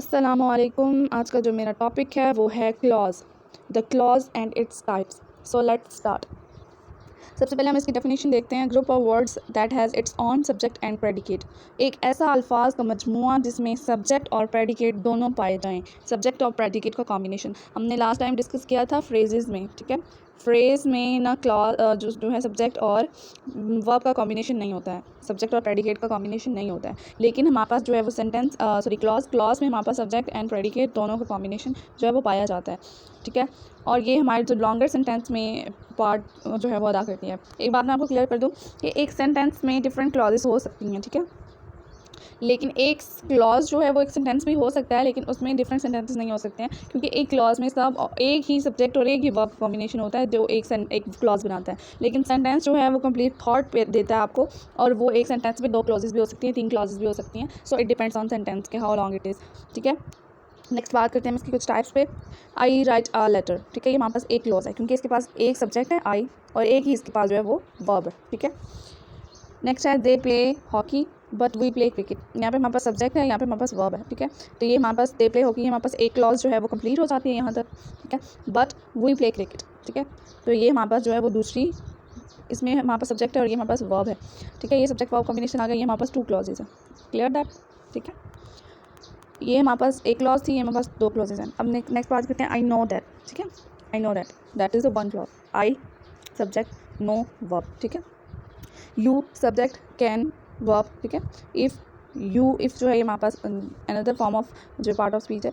अस्सलामुअलैकुम। आज का जो मेरा टॉपिक है वो है clause, the clause and its types. So let's start. सबसे पहले हम इसकी डेफिनेशन देखते हैं। Group of words that has its on subject and predicate. एक ऐसा अल्फाज का मजमुआ जिसमें सब्जेक्ट और प्रेडिकेट दोनों पाए जाएं। सब्जेक्ट और प्रेडिकेट का कॉम्बिनेशन हमने लास्ट टाइम डिस्कस किया था फ्रेजेस में, ठीक है। फ्रेज़ में ना क्लॉज जो है सब्जेक्ट और वर्ब का कॉम्बिनेशन नहीं होता है, सब्जेक्ट और प्रेडिकेट का कॉम्बिनेशन नहीं होता है। लेकिन हमारे पास जो है वो सेंटेंस क्लॉज में हमारे पास सब्जेक्ट एंड प्रेडिकेट दोनों का कॉम्बिनेशन जो है वो पाया जाता है, ठीक है। और ये हमारे जो लॉन्गर सेंटेंस में पार्ट जो है वो अदा करती है। एक बात मैं आपको क्लियर कर दूँ कि एक सेंटेंस में डिफरेंट क्लॉजेस हो सकती हैं, ठीक है। लेकिन एक क्लॉज जो है वो एक सेंटेंस भी हो सकता है, लेकिन उसमें डिफरेंट सेंटेंसेस नहीं हो सकते हैं, क्योंकि एक क्लॉज में सब एक ही सब्जेक्ट और एक ही वर्ब कॉम्बिनेशन होता है जो एक क्लॉज बनाता है। लेकिन सेंटेंस जो है वो कंप्लीट थॉट देता है आपको, और वो एक सेंटेंस में 2 क्लॉजेस भी हो सकती हैं, 3 क्लॉजेस भी हो सकती हैं। So it depends on sentence के हाउ लॉन्ग इट इज़, ठीक है। नेक्स्ट बात करते हैं इसकी कुछ टाइप्स पे। आई राइट अ लेटर, ठीक है। ये हमारे पास एक क्लॉज है क्योंकि इसके पास एक सब्जेक्ट है आई और एक ही इसके पास जो है वो वर्ब है, ठीक है। नेक्स्ट है they play hockey but we play cricket. यहाँ पे हमारे पास सब्जेक्ट है, यहाँ पे हमारे पास वर्ब है, ठीक है। तो ये हमारे पास दे प्ले हॉकी, हमारे पास एक क्लॉज जो है वो कंप्लीट हो जाती है यहाँ तक, ठीक है। बट वी प्ले क्रिकेट, ठीक है। तो ये हमारे पास जो है वो दूसरी, इसमें हमारे पास सब्जेक्ट है और ये हमारे पास वर्ब है, ठीक है। ये सब्जेक्ट वर्ब कॉम्बिनेशन आ गई, ये हमारे पास 2 क्लॉजेज है। क्लियर दैट, ठीक है। ये हमारे पास एक क्लॉज थी, ये हमारे पास 2 क्लॉजेज हैं। अब नेक्स्ट बात करते हैं आई नो दैट, ठीक है। I know that, that is the one clause. I subject, no verb, ठीक है। यू सब्जेक्ट, कैन वर्ब, ठीक है। इफ़ जो है ये हमारे पास अनदर फॉर्म ऑफ जो पार्ट ऑफ स्पीच है।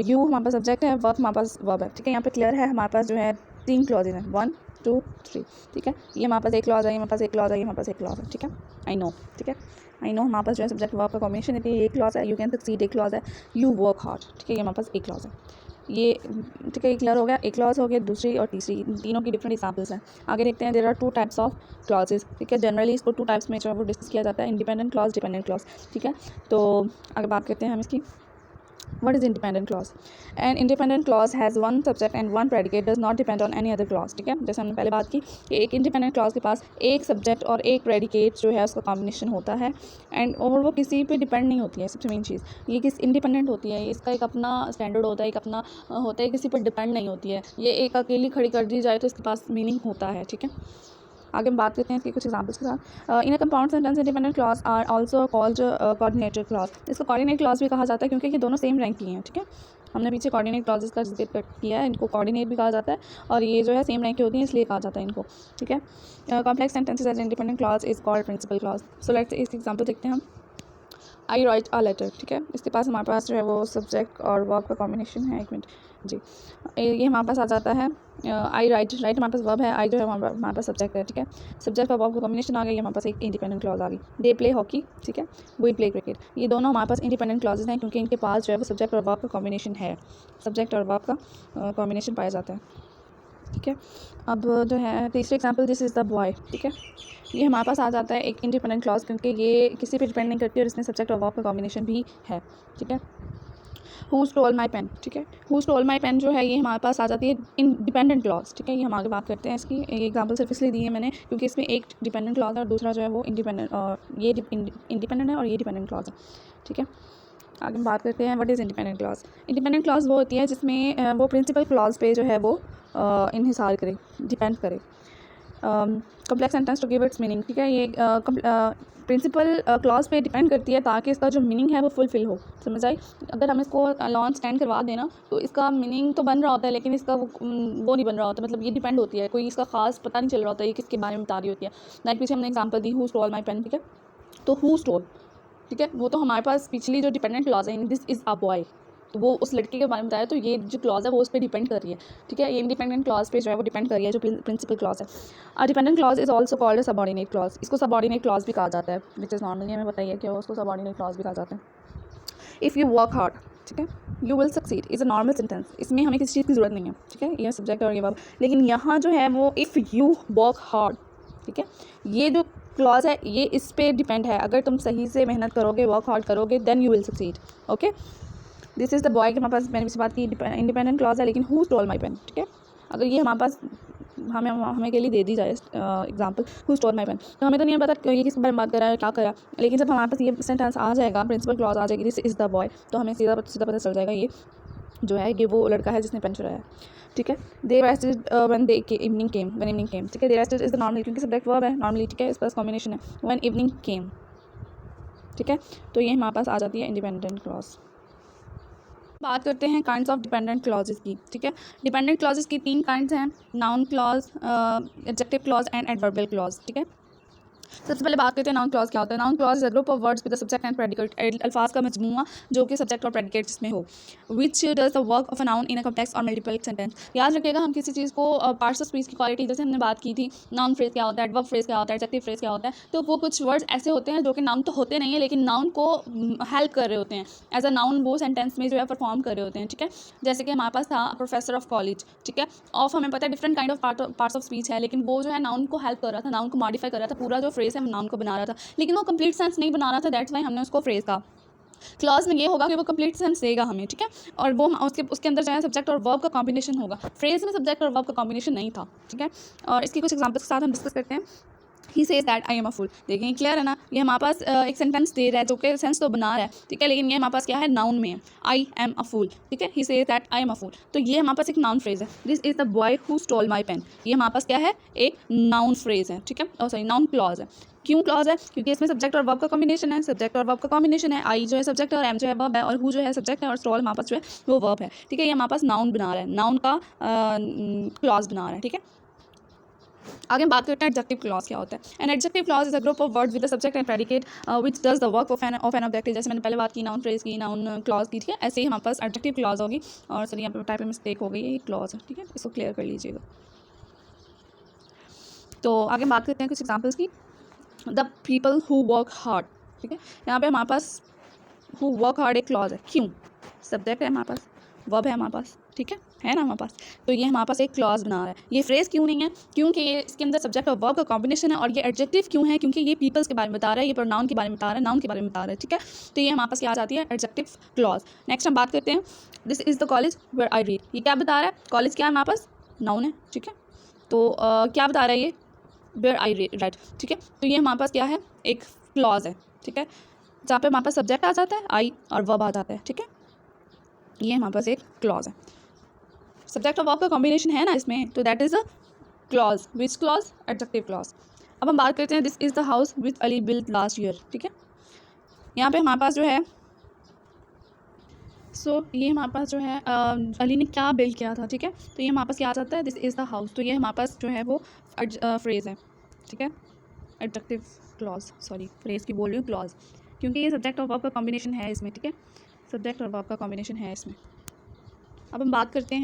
यू हमारे पास सब्जेक्ट है, वर्ब हमारे पास वर्ब है, ठीक है। यहाँ पे क्लियर है, हमारे पास जो है 3 क्लॉजेज हैं, 1 2 3, ठीक है। ये हमारे पास एक क्लॉज है, ये हमारे पास एक क्लॉज है, ये हमारे पास एक क्लॉज है, ठीक है। आई नो, ठीक है। आई नो हमारे पास जो है सब्जेक्ट वर्ब का कॉम्बिनेशन है, ये एक क्लॉज है। यू कैन सक्सीड एक क्लॉज है। यू वर्क हार्ड, ठीक है, ये हमारे पास एक क्लॉज है। ये ठीक है, क्लियर हो गया। एक क्लॉज हो गया, दूसरी और तीसरी, तीनों की डिफरेंट एग्जांपल्स हैं। आगे देखते हैं। There are 2 types of clauses, ठीक है। जनरली इसको 2 टाइप्स में जो है वो डिस्कस किया जाता है, इंडिपेंडेंट क्लॉज, डिपेंडेंट क्लॉज, ठीक है। तो आगे बात करते हैं हम इसकी। What is independent clause? An independent clause has one subject and one predicate, does not depend on any other clause, ठीक है। जैसे हमने पहले बात की कि एक इंडिपेंडेंट क्लॉज के पास एक सब्जेक्ट और एक प्रेडिकेट जो है उसका कॉम्बिनेशन होता है, एंड और वो किसी पे डिपेंड नहीं होती है। सबसे मेन चीज़ ये किस इंडिपेंडेंट होती है, इसका एक अपना स्टैंडर्ड होता है, एक अपना होता है, किसी पर डिपेंड नहीं होती है। ये एक अकेली खड़ी कर दी जाए तो इसके पास मीनिंग होता है, ठीक है। आगे हम बात करते हैं इसके कुछ एग्जांपल्स के साथ। In a compound sentence independent clause are also called coordinator clause. इसको कोऑर्डिनेट क्लॉज भी कहा जाता है क्योंकि ये दोनों सेम रैंक की हैं, ठीक है। हमने पीछे कोऑर्डिनेट क्लॉजेस का जिक्र किया है, इनको कोऑर्डिनेट भी कहा जाता है, और ये जो है सेम रैंक की होती हैं इसलिए कहा जाता है इनको, ठीक है। Complex sentences as independent clause is called principal clause. So let's इसकी एग्जांपल देखते हैं हम। आई राइट अ लेटर, ठीक है। इसके पास हमारे पास जो है वो सब्जेक्ट और वर्ब का कॉम्बिनेशन है। एक मिनट जी, ये हमारे पास आ जाता है। आई राइट, राइट हमारे पास वर्ब है, आई जो है हमारे पास सब्जेक्ट है, ठीक है। सब्जेक्ट और वर्ब का कॉम्बिनेशन आ गया, ये हमारे पास एक इंडिपेंडेंट क्लॉज आ गई। दे प्ले हॉकी, ठीक है। वी प्ले क्रिकेट, ये दोनों हमारे पास इंडिपेंडेंट क्लॉजेज हैं क्योंकि इनके पास जो है वो सब्जेक्ट और वर्ब का कॉम्बिनेशन है, सब्जेक्ट और वर्ब का कॉम्बिनेशन पाया जाता है, ठीक है। अब जो है तीसरी example, this is the boy, ठीक है। ये हमारे पास आ जाता है एक इंडिपेंडेंट क्लॉज क्योंकि ये किसी पे डिपेंड नहीं करती और इसमें सब्जेक्ट और वर्ब का कॉम्बिनेशन भी है, ठीक है। हु स्टोल माई पेन, ठीक है। हु स्टोल माई पेन जो है ये हमारे पास आ जाती है इंडिपेंडेंट क्लॉज, ठीक है। ये हम आगे बात करते हैं इसकी। एग्जांपल सिर्फ इसलिए दी है मैंने क्योंकि इसमें एक डिपेंडेंट क्लॉज है और दूसरा जो है वो इंडिपेंडेंट, और ये इंडिपेंडेंट है और ये डिपेंडेंट क्लॉज है, ठीक है। आगे हम बात करते हैं what is independent clause. Independent clause वो होती है जिसमें वो प्रिंसिपल क्लॉज पे जो है वो इन्हिसार करे, डिपेंड करे। Complex sentence to give its meaning, ठीक है। ये प्रिंसिपल क्लॉज पे डिपेंड करती है ताकि इसका जो मीनिंग है वो फुलफिल हो, समझ आई। अगर हम इसको लॉन्ग स्टैंड करवा देना तो इसका मीनिंग तो बन रहा होता है, लेकिन इसका वो नहीं बन रहा होता, मतलब ये डिपेंड होती है, कोई इसका खास पता नहीं चल रहा होता ये किसके बारे में बता रही होती है। लाइक पीछे हमने एग्जांपल दी, हु स्टोल माई पेन, ठीक है। तो हु स्टोल, ठीक है, वो तो हमारे पास पिछली जो डिपेंडेंट क्लॉज है, दिस इज़ अ बॉय, तो वो उस लड़के के बारे में बताया, तो ये जो क्लॉज है वो उस पर डिपेंड कर रही है, ठीक है। ये इंडिपेंडेंट क्लॉज पे जो है वो डिपेंड कर रही है, जो प्रिंसिपल क्लॉज है। A dependent clause is also called subordinate clause. इसको सबऑर्डिनेट क्लॉज भी कहा जाता है, विच इज़ नॉर्मली हमें बताइए कि उसको सबऑर्डिनेट क्लॉज भी कहा जाता है। इफ़ यू वर्क हार्ड, ठीक है, you will succeed is a normal sentence, इसमें हमें किसी चीज़ की ज़रूरत नहीं है, ठीक है, ये सब्जेक्ट और ये वर्ब। लेकिन यहाँ जो है वो इफ़ यू वर्क हार्ड, ठीक है, ये जो क्लॉज है ये इस पर डिपेंड है। अगर तुम सही से मेहनत करोगे, वर्क हार्ड करोगे, then you will succeed, okay. This is the boy के हमारे पास मैंने इस बात की इंडिपेंडेंट क्लॉज है, लेकिन हु स्टोल माई पेन, ठीक है। अगर ये हमारे पास हमें हमें के लिए दे दी जाए example who stole my pen, तो हमें तो नहीं पता कि ये किस बारे में बात कर रहा है, क्या करा, लेकिन जब हमारे पास ये सेंटेंस आ जाएगा, प्रिंसिपल क्लॉज आ जाएगी, दिस इज़ द बॉय, तो हमें सीधा सीधा पता चल जाएगा ये जो है कि वो लड़का है जिसने पेन चुराया है। ठीक है, they rested when they evening came, when evening came. ठीक है, they rested is the normal, क्योंकि सब्जेक्ट वर्ब है नॉर्मली। ठीक है, इस पास कॉम्बिनेशन है व्हेन इवनिंग केम। ठीक है, तो ये हमारे पास आ जाती है इंडिपेंडेंट क्लॉज। बात करते हैं काइंड्स ऑफ डिपेंडेंट क्लॉजेस की। ठीक है, डिपेंडेंट क्लॉजेस की 3 काइंड्स हैं, noun clause, adjective clause and adverbial clause. ठीक है, सबसे पहले बात करते हैं नाउन क्लॉज क्या होता है। Noun clause is a group of words with the subject and predicate, अल्फाज का मजमूआ जो कि सब्जेक्ट और प्रेडिकेट जिसमें हो, which does the work of a noun in a complex और मल्टीपल सेंटेंस। याद रखिएगा, हम किसी चीज़ को पार्ट्स ऑफ स्पीच की क्वालिटी, जैसे हमने बात की थी, नाउन फ्रेज क्या होता है, एडवर्ब फ्रेज क्या होता है, एडजेक्टिव फ्रेज क्या होता है, तो वो कुछ वर्ड्स ऐसे होते हैं जो कि नाउन तो होते नहीं है लेकिन नाउन को हेल्प कर रहे होते हैं, एज अ नाउन वो सेंटेंस में जो है परफॉर्म कर रहे होते हैं। ठीक है, जैसे कि हमारे पास था प्रोफेसर ऑफ कॉलेज। ठीक है, ऑफ हमें पता है different kind of parts of speech है, लेकिन वो जो है नाउन को हेल्प कर रहा था, नाउन को मॉडिफाई कर रहा था, पूरा जो फ्रेज है वो नाउन को बना रहा था, लेकिन वो कंप्लीट सेंस नहीं बना रहा था, दैट्स वाई हमने उसको फ्रेज कहा। क्लॉज में ये होगा कि वो कंप्लीट सेंस देगा हमें। ठीक है, और वो उसके अंदर जो है सब्जेक्ट और वर्ब का कॉम्बिनेशन होगा, फ्रेज में सब्जेक्ट और वर्ब का कॉम्बिनेशन नहीं था। ठीक है, और इसकी कुछ एग्जांपल्स के साथ हम डिस्कस करते हैं। He says that I am a fool. देखिए क्लियर है ना, ये हमारे पास एक सेंटेंस दे रहा है जो कि सेंस तो बना रहा है। ठीक है, लेकिन ये हमारे पास क्या है, नाउन में है, आई एम अ फूल। ठीक है, he says that I am a fool, तो ये हमारे पास एक नाउन फ्रेज है। This is the boy who stole my pen, ये हमारे पास क्या है, एक नाउन फ्रेज है। ठीक है, सॉरी नाउन क्लॉज है। क्यों क्लॉज है, क्योंकि इसमें सब्जेक्ट और वर्ब का कॉम्बिनेशन है, सब्जेक्ट और वर्ब का कॉम्बिनेशन है, आई जो है सब्जेक्ट और एम जो है वर्ब है, और हु जो है सब्जेक्ट है और स्टॉल हमारे पास जो है वो वर्ब है। ठीक है, ये हमारे पास नाउन बना रहा है, नाउन का क्लॉज बना रहा है। ठीक है, आगे बात करते हैं एडजेक्टिव क्लॉज क्या होता है। An adjective clause is a group of words with the subject and predicate which does the work of an objective. जैसे मैंने पहले बात की नाउन फ्रेज की, नाउन क्लॉज की। ठीक है, ऐसे ही हमारे पास एडजेक्टिव क्लॉज होगी, और सर यहाँ पे टाइप में मिस्टेक हो गई है, ये क्लॉज है। ठीक है, इसको क्लियर कर लीजिएगा। तो आगे बात करते हैं कुछ एग्जाम्पल्स की। The people who work hard. ठीक है, यहाँ पे हमारे पास हु वर्क हार्ड एक क्लॉज है, क्यों, सब्जेक्ट है हमारे पास, वर्ब है हमारे पास। ठीक है ना हमारे पास, तो ये हमारे पास एक क्लॉज बना रहा है। ये फ्रेज क्यों नहीं है, क्योंकि ये इसके अंदर सब्जेक्ट और वर्ब का कॉम्बिनेशन है, और ये एडजेक्टिव क्यों है, क्योंकि ये पीपल्स के बारे में बता रहा है, ये प्रोनाउन के बारे में बता रहा है, नाउन के बारे में बता रहा है। ठीक है, तो ये हमारे पास क्या आ जाती है, एडजेक्टिव क्लॉज। नेक्स्ट हम बात करते हैं, this is the college where I read. ये क्या बता रहा है, कॉलेज क्या है हमारे पास, नाउन है। ठीक है, तो क्या बता रहा है ये, वेयर आई राइट। ठीक है, तो ये हमारे पास क्या है, एक क्लॉज है। ठीक है, जहाँ पे हमारे पास सब्जेक्ट आ जाता है आई और वर्ब आ जाता है। ठीक है, ये हमारे पास एक क्लॉज है, सब्जेक्ट और वर्ब का कॉम्बिनेशन है ना इसमें, तो that is a clause. Which clause, adjective clause. अब हम बात करते हैं, this is the house which Ali built last year. ठीक है, यहाँ पे हमारे पास जो है ये हमारे पास जो है अली ने क्या बिल्ड किया था। ठीक है, तो ये हमारे पास क्या आ जाता है, दिस इज़ द हाउस, तो ये हमारे पास जो है वो फ्रेज़ है। ठीक है, एडजेक्टिव क्लॉज, सॉरी फ्रेज़ की बोल रही हूँ, क्लॉज, क्योंकि ये सब्जेक्ट और वर्ब का कॉम्बिनेशन है इसमें। ठीक है, सब्जेक्ट और वर्ब का कॉम्बिनेशन है इसमें। अब हम बात करते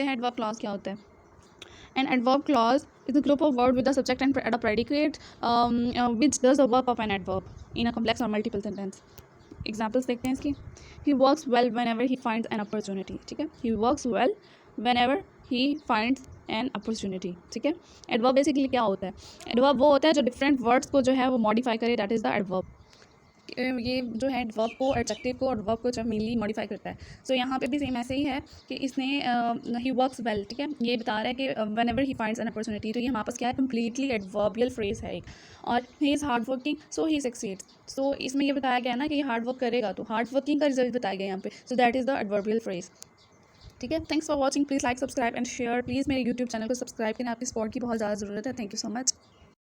हैं एडवर्ब क्लॉज क्या होता है। An adverb clause is a group of word with the subject and a predicate which does the work of an adverb in a complex और मल्टीपल सेंटेंस। एग्जाम्पल्स देखते हैं इसकी। He works well when ever he finds an opportunity. ठीक है, he works well when ever he finds an opportunity. ठीक है, adverb basically क्या होता है, एडवर्ब वो होता है जो डिफरेंट वर्ड्स को जो है वो मॉडिफाई करे, दैट इज़ द एडवर्ब। ये जो है एडवर्ब को, एडजेक्टिव को और वर्ब को जो मेनली मॉडिफाई करता है। सो यहाँ पे भी सेम ऐसे ही है कि इसने ही वर्क्स वेल। ठीक है, ये बता रहा है कि when ever he finds an opportunity, तो ये हमारे पास क्या है, कंप्लीटली एडवर्बियल फ्रेज है एक। और he is hard working so he succeeds, so इसमें ये बताया गया ना कि ये हार्ड वर्क करेगा तो हार्ड वर्किंग का रिजल्ट बताया गया यहाँ पे, so that is the adverbial phrase. ठीक है, thanks for watching, please like subscribe and share. Please मेरे यूट्यूब चैनल को सब्सक्राइब करें, आपकी सपोर्ट की बहुत ज़्यादा ज़रूरत है। Thank you so much.